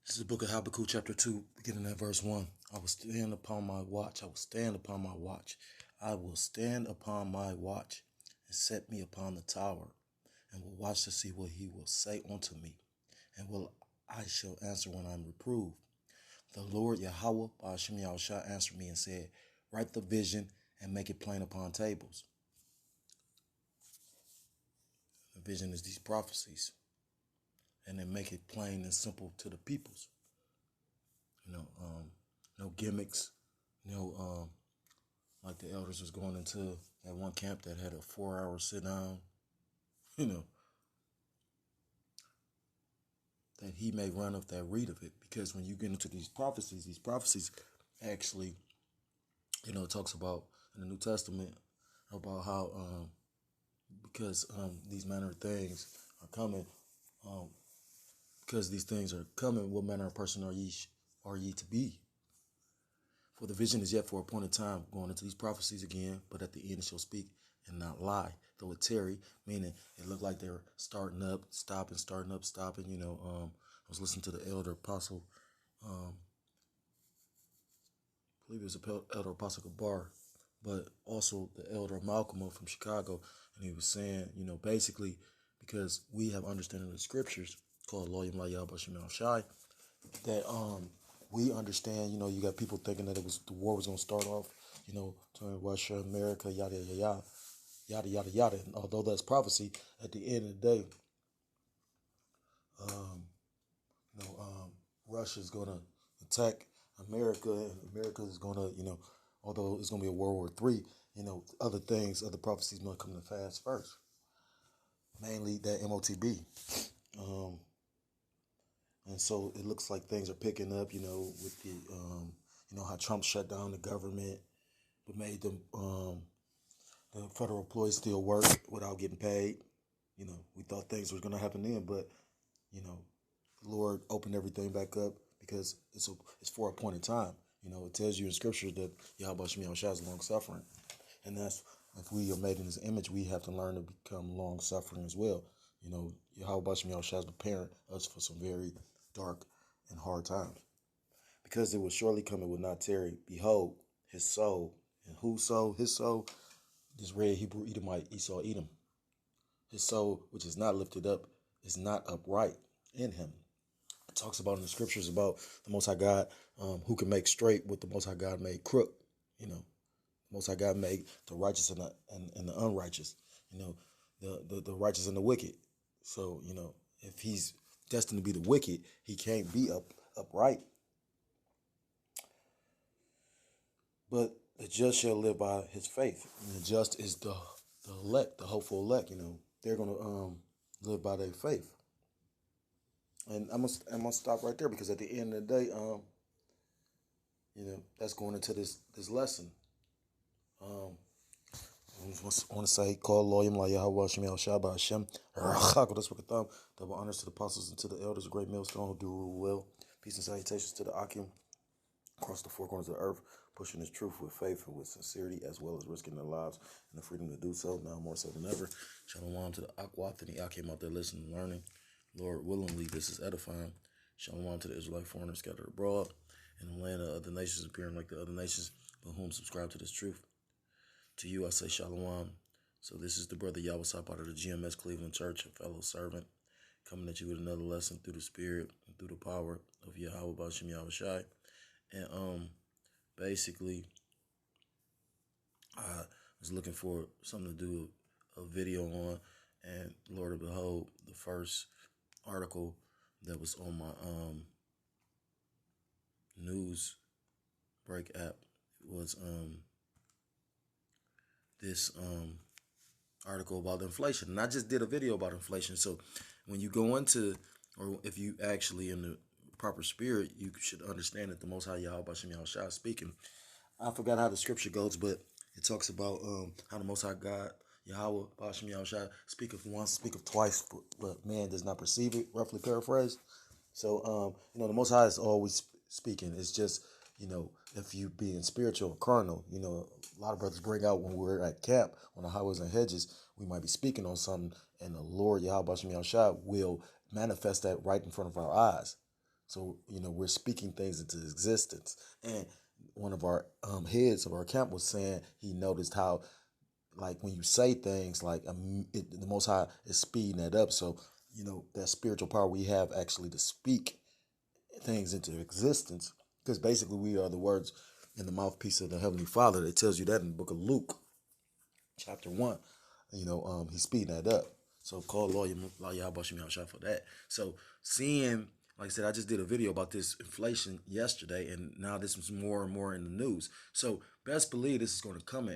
This is the book of Habakkuk, chapter 2, beginning at verse 1. I will stand upon my watch. I will stand upon my watch. I will stand upon my watch and set me upon the tower, and will watch to see what he will say unto me, and will I shall answer when I am reproved. The Lord Yahweh Ba'ashem Yahushua answered me and said, write the vision and make it plain upon tables. The vision is these prophecies, and then make it plain and simple to the peoples. No gimmicks, like the elders was going into that one camp that had a 4-hour sit down, that he may run up that read of it. Because when you get into these prophecies actually, it talks about in the New Testament about how, because these manner of things are coming, because these things are coming, what manner of person are ye to be? For the vision is yet for a appointed time, going into these prophecies again, but at the end it shall speak and not lie. Though it tarry, meaning it looked like they were starting up, stopping, starting up, stopping. I was listening to the elder apostle, I believe it was the elder apostle Gabar, but also the elder Malcolm from Chicago, and he was saying, basically, because we have understanding of the scriptures called Loyim La Yahweh Shemel Shai, that we understand, you got people thinking that the war was gonna start off, between Russia, America, yada yada yada, yada yada yada. And although that's prophecy, at the end of the day, Russia's gonna attack America, and America is gonna, although it's gonna be a World War III, other things, other prophecies might come to pass first. Mainly that MOTB. And so it looks like things are picking up, with the, how Trump shut down the government, but made them, the federal employees still work without getting paid. We thought things were going to happen then, but, the Lord opened everything back up because it's for a point in time. It tells you in scripture that Yahweh Shem Yahushua is long suffering. And that's, if we are made in his image, we have to learn to become long suffering as well. Yahweh Shem Yahushua is preparing us for some very dark and hard times. Because it will surely come, it will not tarry. Behold, his soul. And whose soul? His soul. This red Hebrew Edomite, Esau Edom. His soul, which is not lifted up, is not upright in him. It talks about in the scriptures about the Most High God, who can make straight what the Most High God made crook. The Most High God made the righteous and the unrighteous. The righteous and the wicked. So, if he's destined to be the wicked, he can't be upright. But the just shall live by his faith. And the just is the elect, the hopeful elect. They're gonna live by their faith. And I'm gonna stop right there, because at the end of the day, that's going into this lesson. I want to say, call Loyim La Yahweh Shem Yahushua Hashem. Double honors to the apostles and to the elders, a great millstone who do rule well. Peace and salutations to the Akim across the four corners of the earth, pushing this truth with faith and with sincerity, as well as risking their lives and the freedom to do so, now more so than ever. Shalom to the Akwath and the Akim out there listening and learning. Lord willingly, this is edifying. Shalom to the Israelite foreigners scattered abroad in the land of other nations, appearing like the other nations, but whom subscribe to this truth. To you I say shalom. So this is the brother Yawasap out of the GMS Cleveland Church, a fellow servant, coming at you with another lesson through the spirit and through the power of Yahweh Ba'ashem Yahushai. And basically, I was looking for something to do a video on, and Lord of behold, the first article that was on my news break app was this article about inflation. And I just did a video about inflation. So when you go into, or if you actually in the proper spirit, you should understand that the Most High Yahweh Ba'ashem Yahushua is speaking. I forgot how the scripture goes, but it talks about how the Most High God, Yahweh Ba'ashem Yahushua, speaketh once, speaketh twice, but man does not perceive it, roughly paraphrased. So, the Most High is always speaking. It's just, if you being spiritual or carnal, a lot of brothers bring out when we're at camp, on the highways and hedges, we might be speaking on something, and the Lord Yahweh Ba'ashem Yahushua will manifest that right in front of our eyes. So, we're speaking things into existence. And one of our heads of our camp was saying he noticed how, like, when you say things, like, the Most High is speeding that up. So, that spiritual power we have actually to speak things into existence, because basically we are the words in the mouthpiece of the Heavenly Father. It tells you that in the book of Luke, chapter 1. He's speeding that up. So call lawyer Yahweh for that. So seeing, like I said, I just did a video about this inflation yesterday, and now this is more and more in the news. So best believe this is going to come,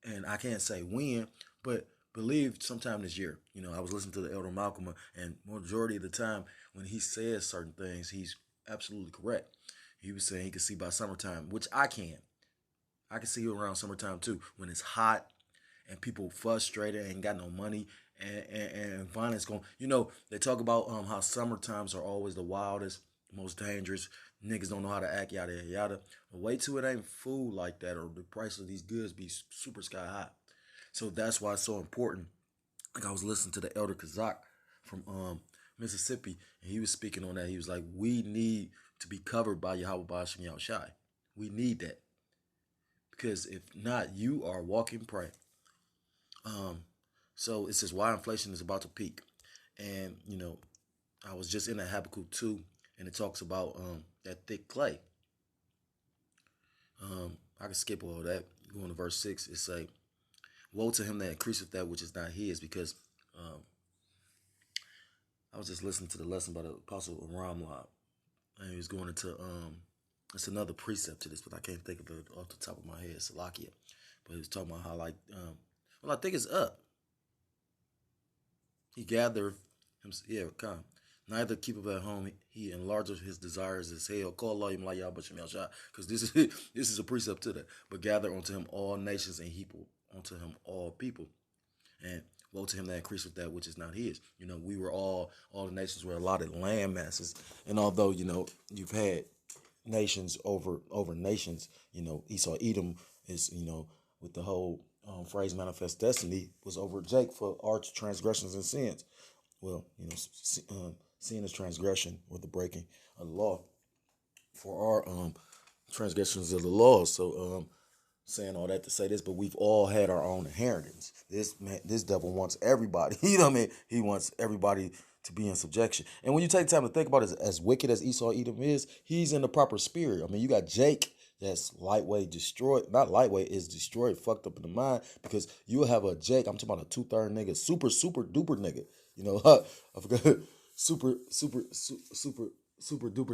and I can't say when, but believe sometime this year. I was listening to the Elder Malcolm, and majority of the time when he says certain things, he's absolutely correct. He was saying he could see by summertime, which I can. I can see you around summertime too, when it's hot and people frustrated, ain't got no money, and violence going. They talk about how summertimes are always the wildest, most dangerous. Niggas don't know how to act, yada yada yada. But wait till it ain't food like that, or the price of these goods be super sky high. So that's why it's so important. Like, I was listening to the Elder Kazak from Mississippi, and he was speaking on that. He was like, we need to be covered by Yahweh Bashim Yahushai. We need that. Because if not, you are walking prey. So it says why inflation is about to peak. And, I was just in a Habakkuk 2, and it talks about that thick clay. I can skip all that. Going to verse 6, it say, woe to him that increaseth that which is not his, because I was just listening to the lesson by the Apostle Ramlab, and he was going into, it's another precept to this, but I can't think of it off the top of my head, Salakia. But he was talking about how, like, well, I think it's up. He gathered him, come. Neither keepeth at home, he enlargeth his desires as hell. Call Allah because this is a precept to that. But gather unto him all nations, and heap unto him all people. And woe to him that increaseth that which is not his. We were all the nations were allotted land masses. And although, you've had nations over nations, Esau Edom is, with the whole phrase manifest destiny, was over Jake for our transgressions and sins. Well, sin is transgression, or the breaking of the law, for our transgressions of the law. So saying all that to say this, but we've all had our own inheritance. This devil wants everybody. You know what I mean? He wants everybody to be in subjection. And when you take time to think about it, as wicked as Esau Edom is, he's in the proper spirit. I mean, you got Jake that's lightweight destroyed. Not lightweight, is destroyed, fucked up in the mind, because you'll have a Jake, I'm talking about a 2/3 nigga, super duper nigga. I forgot. Super duper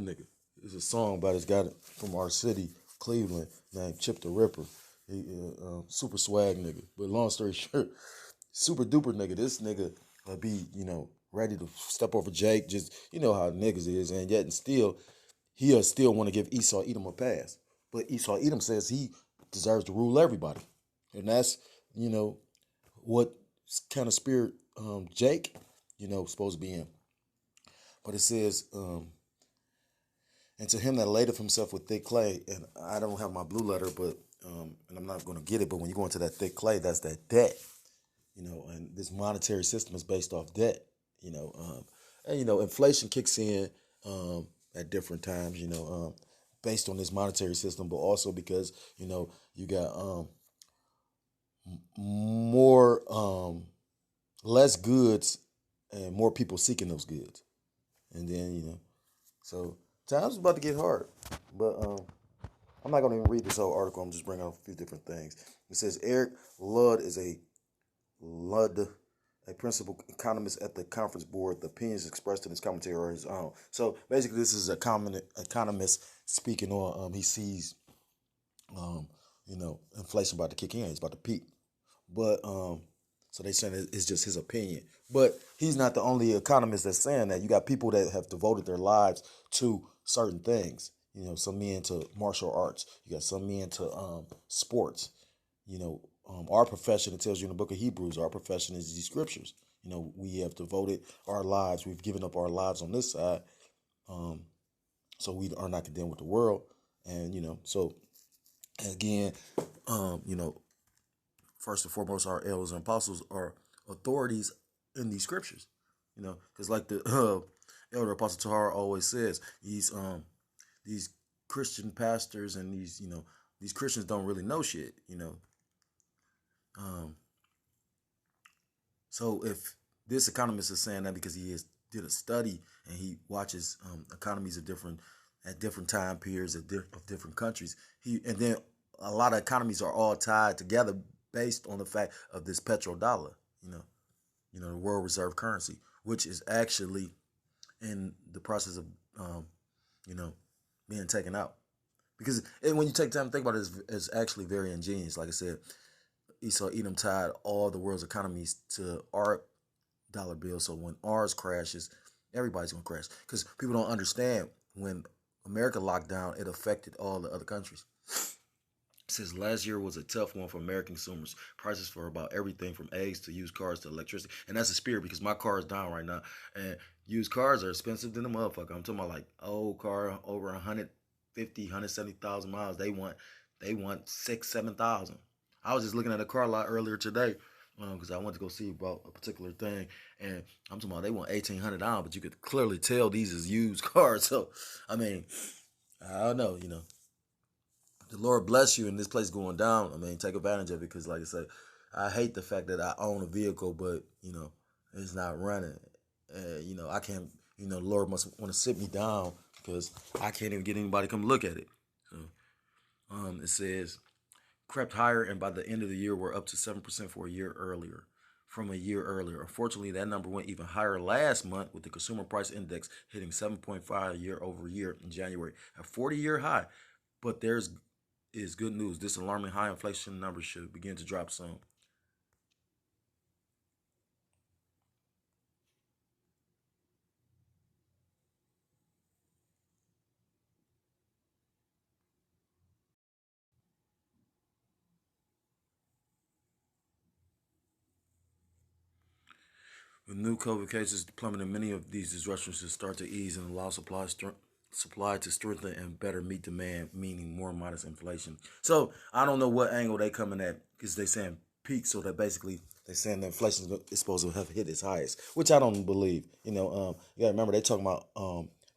nigga. There's a song by this guy from our city, Cleveland, named Chip the Ripper. He super swag nigga. But long story short, super duper nigga. This nigga be, ready to step over Jake. Just, how niggas is. And yet and still, he'll still want to give Esau Edom a pass. But Esau Edom says he deserves to rule everybody. And that's, what kind of spirit Jake, supposed to be in. But it says, and to him that ladeth himself with thick clay, and I don't have my blue letter, but and I'm not going to get it, but when you go into that thick clay, that's that debt, and this monetary system is based off debt, and inflation kicks in at different times, based on this monetary system, but also because you got more less goods and more people seeking those goods, and then so times about to get hard, but I'm not going to even read this whole article. I'm just bringing up a few different things. It says Eric Ludd is a principal economist at the conference board. The opinions expressed in his commentary are his own. So basically, this is a common economist speaking on. He sees, inflation about to kick in. It's about to peak, but so they saying it's just his opinion. But he's not the only economist that's saying that. You got people that have devoted their lives to certain things. Some men to martial arts. You got some men to sports. Our profession, it tells you in the book of Hebrews, our profession is these scriptures. We have devoted our lives. We've given up our lives on this side. So we are not condemned with the world. And, so again, first and foremost, our elders and apostles are authorities in these scriptures. Because like the Elder Apostle Tahar always says, these Christian pastors and these Christians don't really know shit, Um, so if this economist is saying that because did a study and he watches economies of different time periods of different countries, and then a lot of economies are all tied together based on the fact of this petrodollar, the world reserve currency, which is actually in the process of you know being taken out. Because when you take time to think about it, it's actually very ingenious. Like I said, Esau Edom tied all the world's economies to our dollar bill. So when ours crashes, everybody's gonna crash. Because people don't understand, when America locked down, it affected all the other countries. It says last year was a tough one for American consumers. Prices for about everything from eggs to used cars to electricity. And that's a spirit because my car is down right now. And used cars are expensive than a motherfucker. I'm talking about like old car over 150, 170,000 miles. They want 6, 7,000. I was just looking at a car lot earlier today because I went to go see about a particular thing, and I'm talking about they want $1,800, but you could clearly tell these is used cars. So, I mean, I don't know, the Lord bless you and this place going down. I mean, take advantage of it because, like I said, I hate the fact that I own a vehicle, but it's not running. I can't. The Lord must want to sit me down because I can't even get anybody to come look at it. So, it says crept higher, and by the end of the year, we're up to 7% for a year earlier. From a year earlier. Unfortunately, that number went even higher last month with the consumer price index hitting 7.5 year over year in January, a 40-year high. But there's is good news. This alarming high inflation number should begin to drop soon. With new COVID cases plummeting, many of these disruptions should start to ease and allow supply to strengthen and better meet demand, meaning more modest inflation. So I don't know what angle they coming at because they saying peak, so that basically they saying the inflation is supposed to have hit its highest, which I don't believe. You got to remember they talking about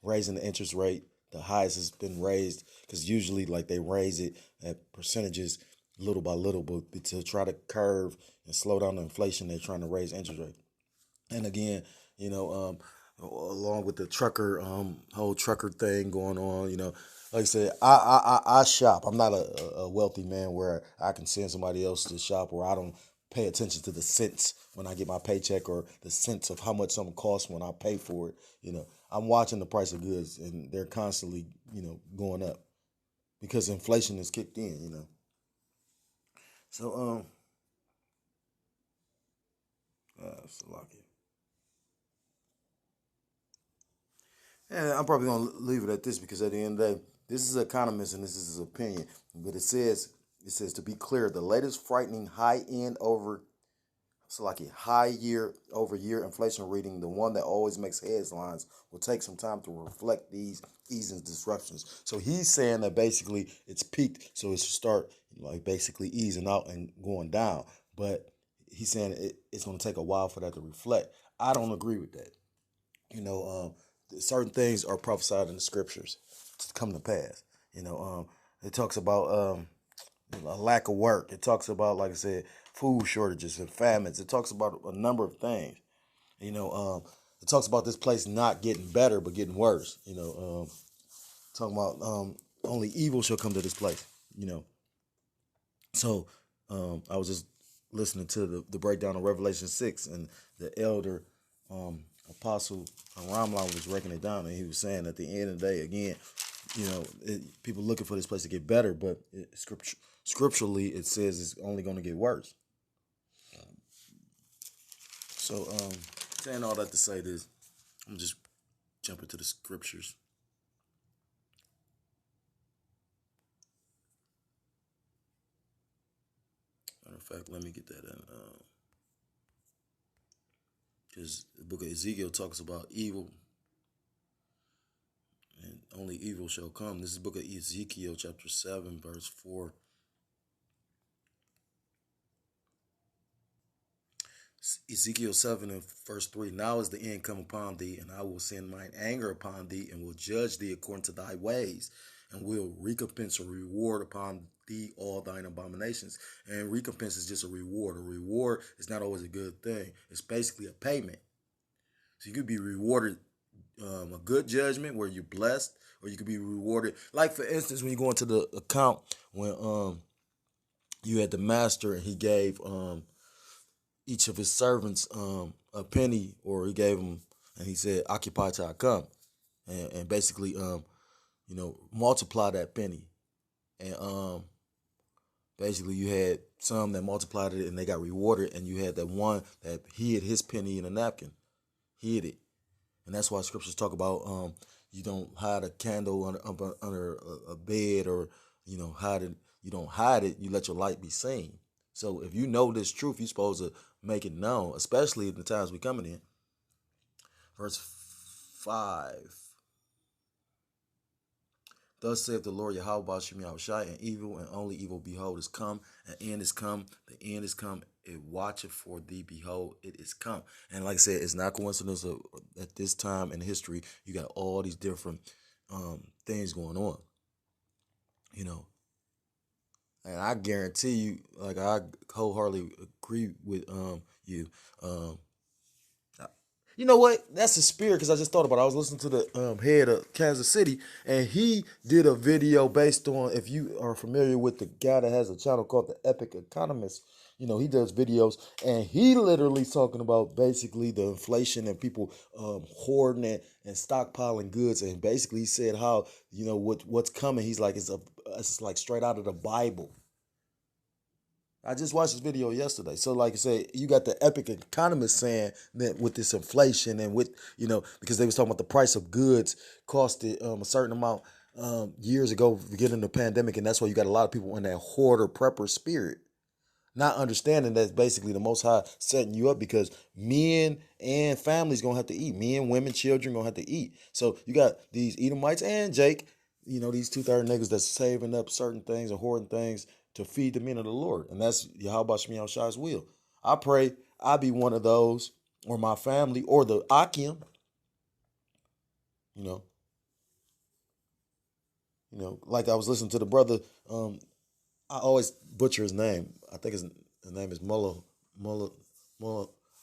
raising the interest rate. The highest has been raised because usually like they raise it at percentages little by little, but to try to curve and slow down the inflation, they're trying to raise interest rate. And again, along with the trucker whole trucker thing going on, like I said, I shop. I'm not a wealthy man where I can send somebody else to shop, or I don't pay attention to the cents when I get my paycheck or the cents of how much something costs when I pay for it. I'm watching the price of goods, and they're constantly going up because inflation has kicked in. So Salakia. And I'm probably gonna leave it at this because at the end of the day, this is an economist and this is his opinion. But it says to be clear, the latest frightening high end over so like a high year over year inflation reading, the one that always makes headlines, will take some time to reflect these easing disruptions. So he's saying that basically it's peaked, so it should start like basically easing out and going down. But he's saying it's going to take a while for that to reflect. I don't agree with that. Certain things are prophesied in the scriptures to come to pass. It talks about a lack of work. It talks about, like I said, food shortages and famines. It talks about a number of things. It talks about this place not getting better but getting worse. Talking about only evil shall come to this place. So I was just listening to the breakdown of Revelation 6, and the elder apostle Ramlan was breaking it down, and he was saying at the end of the day, again, people looking for this place to get better, but scripturally it says it's only going to get worse. So, saying all that to say this, I'm just jumping to the scriptures. Matter of fact, let me get that in. Because the book of Ezekiel talks about evil, and only evil shall come. This is the book of Ezekiel, chapter 7, verse 4. Ezekiel 7 and verse 3. Now is the end come upon thee, and I will send mine anger upon thee, and will judge thee according to thy ways, and will recompense or reward upon thee all thine abominations. And recompense is just a reward. A reward is not always a good thing. It's basically a payment. So you could be rewarded a good judgment where you're blessed, or you could be rewarded. Like for instance, when you go into the account, when you had the master and he gave each of his servants a penny, or he gave them, and he said, "Occupy till I come," and basically multiply that penny, and basically you had some that multiplied it and they got rewarded, and you had that one that hid his penny in a napkin, hid it. And that's why scriptures talk about you don't hide a candle under a bed, or hide it. You don't hide it. You let your light be seen. So if you know this truth, you're supposed to make it known, especially in the times we're coming in. Verse 5. Thus saith the Lord Yahweh Ba'ashem Yahushai, and evil and only evil, behold, is come, and end is come, the end is come, it watcheth for thee, behold, it is come. And like I said, it's not coincidence at this time in history, you got all these different things going on, and I guarantee you, like I wholeheartedly agree with you. You know what? That's the spirit, because I just thought about it. I was listening to the head of Kansas City, and he did a video based on, if you are familiar with the guy that has a channel called The Epic Economist, he does videos, and he literally talking about basically the inflation and people hoarding and stockpiling goods, and basically he said how, what's coming. He's like, it's like straight out of the Bible. I just watched this video yesterday. So like I said, you got the Epic Economist saying that with this inflation and with, because they was talking about the price of goods costed a certain amount years ago, beginning of the pandemic. And that's why you got a lot of people in that hoarder prepper spirit, not understanding that's basically the Most High setting you up, because men and families going to have to eat. Men, women, children going to have to eat. So you got these Edomites and Jake, these 2/3 niggas that's saving up certain things and hoarding things to feed the men of the Lord. And that's Yahweh Shemiel Shai's will. I pray I be one of those, or my family, or the Akim. Like I was listening to the brother, I always butcher his name. I think his name is Mullah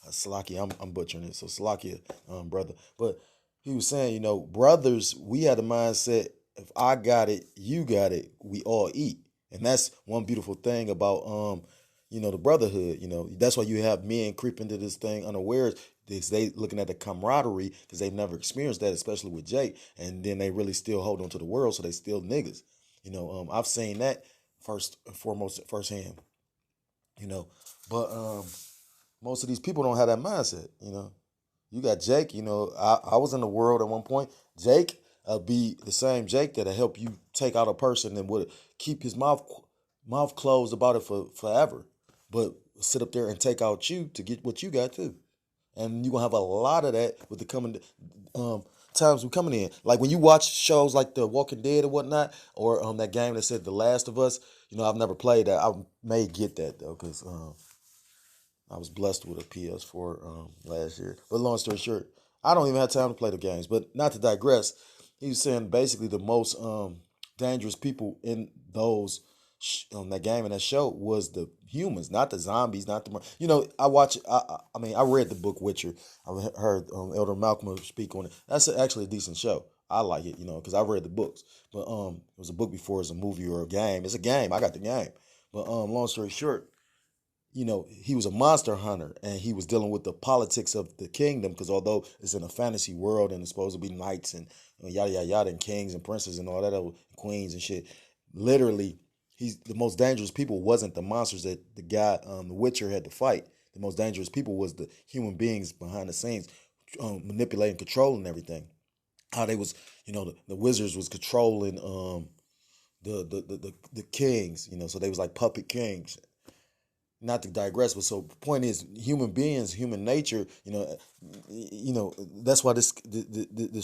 Salaki. I'm butchering it. So Salaki, brother. But he was saying, brothers, we had a mindset, if I got it, you got it, we all eat. And that's one beautiful thing about, the brotherhood. That's why you have men creep into this thing unawares. They looking at the camaraderie, because they've never experienced that, especially with Jake. And then they really still hold on to the world, so they still niggas. I've seen that first and foremost, firsthand. But most of these people don't have that mindset. You got Jake. I was in the world at one point. Jake be the same Jake that'll help you take out a person and would keep his mouth closed about it for forever, but sit up there and take out you to get what you got too. And you're gonna have a lot of that with the coming times we're coming in. Like when you watch shows like The Walking Dead or whatnot, or that game that said The Last of Us. I've never played that. I may get that though, because I was blessed with a PS4 last year. But long story short, I don't even have time to play the games. But not to digress, he was saying basically the most dangerous people in that game and that show was the humans, not the zombies, not the. I watch. I read the book Witcher. I heard Elder Malcolm speak on it. That's actually a decent show. I like it, because I read the books. But it was a book before it's a movie or a game. It's a game. I got the game. But long story short, he was a monster hunter, and he was dealing with the politics of the kingdom, because although it's in a fantasy world and it's supposed to be knights and yada yada yada and kings and princes and all that other queens and shit, literally he's the most dangerous people wasn't the monsters that the guy the Witcher had to fight. The most dangerous people was the human beings behind the scenes, manipulating, controlling everything. How they was, the wizards was controlling the kings, so they was like puppet kings. Not to digress, but so the point is, human beings, human nature, that's why this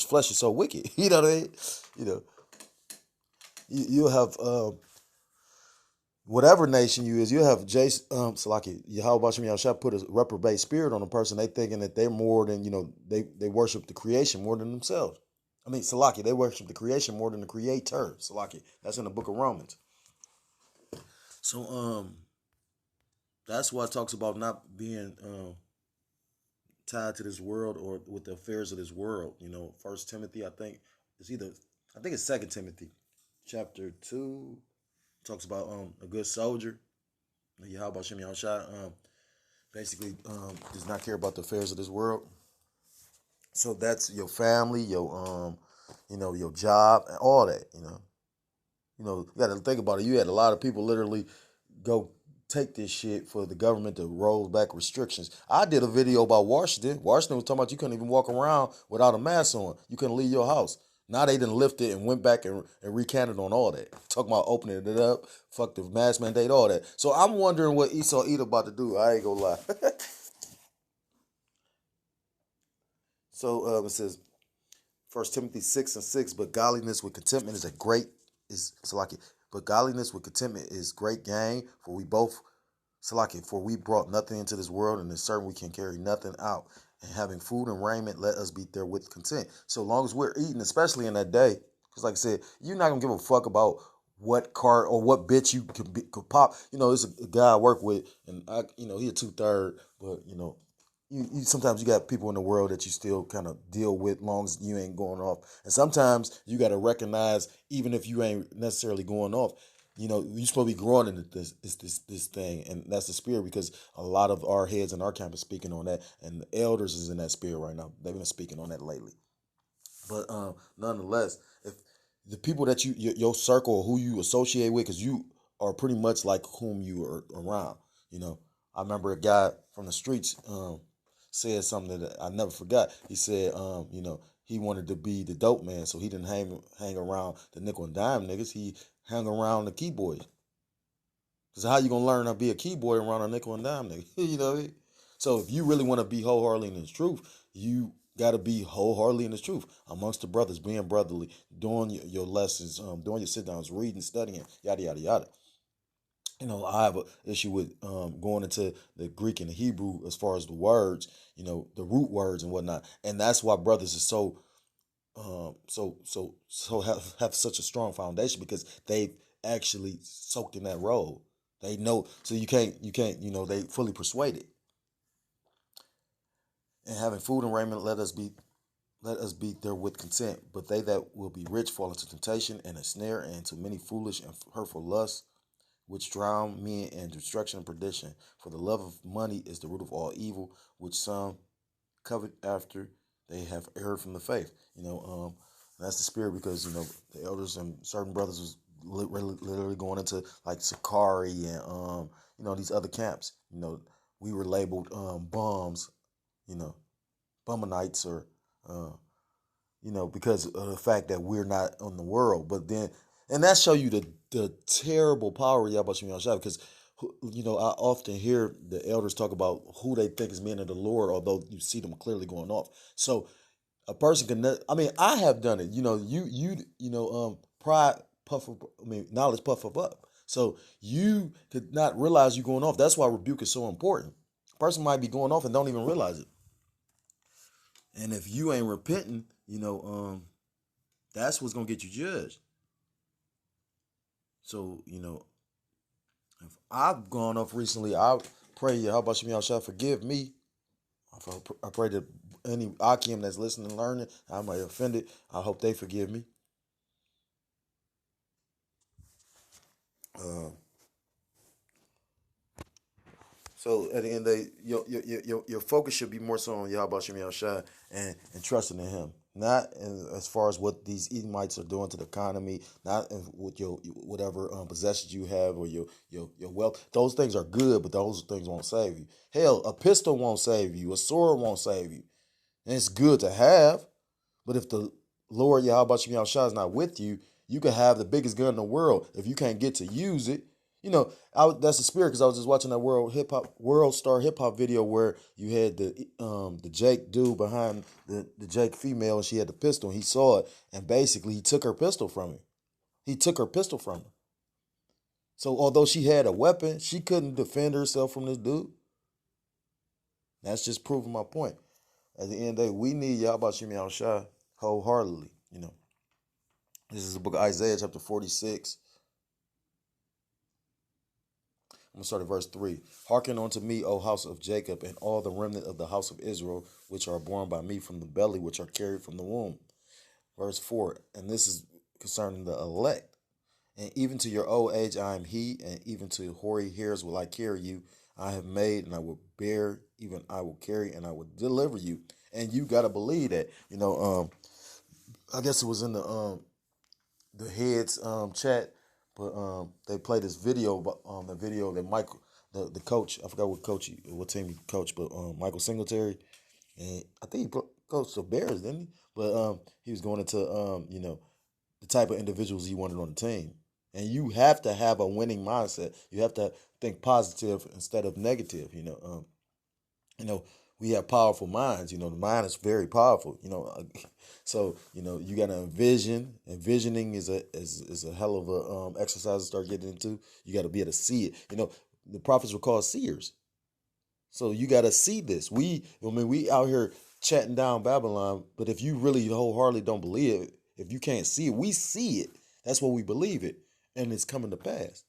flesh is so wicked. You know what I mean? You'll have whatever nation you is, you have Salaki, Yahweh Bashim Yahushua put a reprobate spirit on a person. They thinking that they're more than, they worship the creation more than themselves. I mean, Salaki, they worship the creation more than the creator. Salaki, that's in the book of Romans. So, that's why it talks about not being tied to this world or with the affairs of this world. First Timothy, I think it's Second Timothy, chapter 2, talks about a good soldier. Yahweh Shem Yahushua basically does not care about the affairs of this world. So that's your family, your job, and all that. You got to think about it. You had a lot of people literally go take this shit for the government to roll back restrictions. I did a video about Washington. Washington was talking about you couldn't even walk around without a mask on. You couldn't leave your house. Now they didn't lift it and went back and recanted on all that. Talking about opening it up, fuck the mask mandate, all that. So I'm wondering what Esau Edom about to do. I ain't gonna lie. So it says, 1 Timothy 6:6, but godliness with contentment but godliness with contentment is great gain, for we brought nothing into this world, and it's certain we can carry nothing out. And having food and raiment, let us be therewith content. So long as we're eating, especially in that day, because like I said, you're not gonna give a fuck about what car or what bitch you could pop. There's a guy I work with, and he a 2/3, but you sometimes you got people in the world that you still kind of deal with long as you ain't going off. And sometimes you got to recognize, even if you ain't necessarily going off, you're supposed to be growing into this thing. And that's the spirit, because a lot of our heads in our campus speaking on that, and the elders is in that spirit right now. They've been speaking on that lately. But nonetheless, if the people that your circle or who you associate with, because you are pretty much like whom you are around. I remember a guy from the streets said something that I never forgot. He said, he wanted to be the dope man, so he didn't hang around the nickel and dime niggas. He hung around the keyboys. Because how you gonna learn how to be a keyboy around a nickel and dime nigga? You know what I mean? So if you really want to be wholeheartedly in the truth, you got to be wholeheartedly in the truth amongst the brothers, being brotherly, doing your lessons, doing your sit downs, reading, studying, yada yada yada. I have an issue with going into the Greek and the Hebrew as far as the words, the root words and whatnot, and that's why brothers are so have such a strong foundation, because they've actually soaked in that role. They know, so you can't, they fully persuaded. And having food and raiment, let us be there with content. But they that will be rich fall into temptation and a snare, and into many foolish and hurtful lusts, which drown men in destruction and perdition. For the love of money is the root of all evil, which some covet after they have erred from the faith. That's the spirit, because the elders and certain brothers was literally going into like Sakari and these other camps. We were labeled bums, Bummanites, or because of the fact that we're not on the world. But then, and that show you the terrible power of Yahweh Shem Yahushua, because I often hear the elders talk about who they think is men of the Lord, although you see them clearly going off. So a person can, I have done it. Pride puff up. Knowledge puff up. So you could not realize you going off. That's why rebuke is so important. A person might be going off and don't even realize it. And if you ain't repenting, that's what's gonna get you judged. So, if I've gone off recently, I pray how about Shemi shall forgive me. I pray that any Akim that's listening and learning, I might offend it. I hope they forgive me. So at the end of the day, your focus should be more so on Yahweh Shem Yahushua and trusting in Him, not as far as what these Edomites are doing to the economy, not with your whatever possessions you have or your wealth. Those things are good, but those things won't save you. Hell, a pistol won't save you. A sword won't save you. And it's good to have, but if the Lord Yahweh Shem Yahushua is not with you, you can have the biggest gun in the world. If you can't get to use it, that's the spirit, because I was just watching that World Star Hip Hop video where you had the Jake dude behind the Jake female, and she had the pistol, and he saw it, and basically he took her pistol from him. He took her pistol from her. So although she had a weapon, she couldn't defend herself from this dude. That's just proving my point. At the end of the day, we need Yahweh Shem Yahushua wholeheartedly. This is the book of Isaiah, chapter 46. I'm going to start at verse 3. Hearken unto me, O house of Jacob, and all the remnant of the house of Israel, which are born by me from the belly, which are carried from the womb. Verse 4. And this is concerning the elect. And even to your old age I am he, and even to hoary hairs will I carry you. I have made, and I will bear, even I will carry, and I will deliver you. And you got to believe that. I guess it was in the heads chat, but they played this video, the video that Michael, the coach, I forgot what team he coached, but Michael Singletary, and I think he coached the Bears, didn't he? But he was going into the type of individuals he wanted on the team, and you have to have a winning mindset. You have to think positive instead of negative. We have powerful minds. The mind is very powerful. So you got to envision. Envisioning is a hell of a exercise to start getting into. You got to be able to see it. The prophets were called seers. So you got to see this. We out here chatting down Babylon, but if you really wholeheartedly don't believe it, if you can't see it, we see it. That's what we believe it, and it's coming to pass.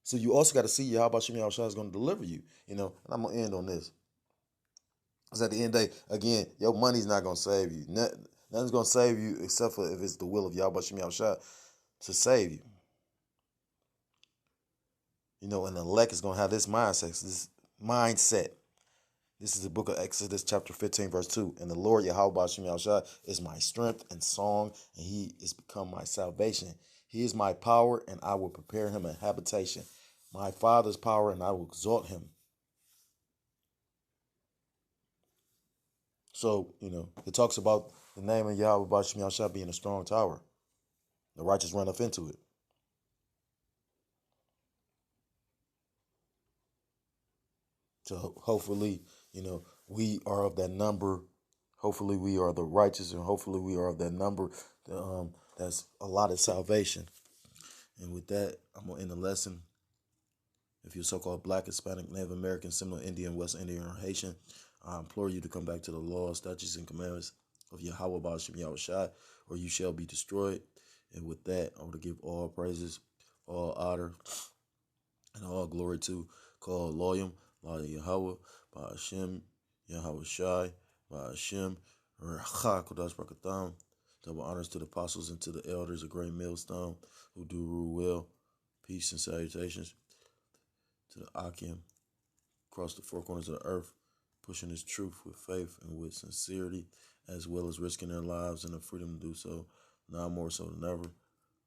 So you also got to see Yahweh Shem Yahushua is going to deliver you. And I'm gonna end on this. Because at the end of the day, again, your money's not going to save you. Nothing's going to save you except for if it's the will of Yahweh Shem Yahushua to save you. And the elect is going to have this mindset. This is the book of Exodus, chapter 15, verse 2. And the Lord Yahweh Shem Yahushua is my strength and song, and he is become my salvation. He is my power, and I will prepare him a habitation. My father's power, and I will exalt him. So, it talks about the name of Yahweh Bashim Yahshua being a strong tower. The righteous run up into it. So hopefully, we are of that number. Hopefully we are the righteous, and hopefully we are of that number that's allotted salvation. And with that, I'm going to end the lesson. If you're so-called Black, Hispanic, Native American, Seminole Indian, West Indian, or Haitian, I implore you to come back to the laws, statutes, and commandments of Yahweh Ba'ashim Yahushua, or you shall be destroyed. And with that, I want to give all praises, all honor, and all glory to call Loyam, La Yahweh, Ba'ashim Yahushua, Ba'ashim, Racha Kodash Barakatam. Double honors to the apostles and to the elders, a great millstone who do rule well. Peace and salutations to the Akim across the four corners of the earth, pushing his truth with faith and with sincerity, as well as risking their lives and the freedom to do so, now more so than ever.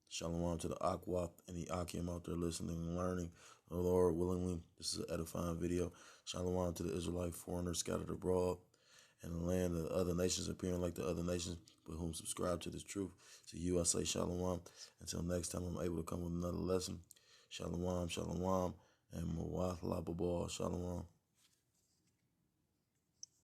Shalom to the Akwap and the Akim out there listening and learning. The Lord willingly, this is an edifying video. Shalom to the Israelite foreigners scattered abroad in the land of the other nations, appearing like the other nations, but whom subscribe to this truth. To you I say shalom. Until next time I'm able to come with another lesson. Shalom, shalom, and Mawah Lababah. Shalom.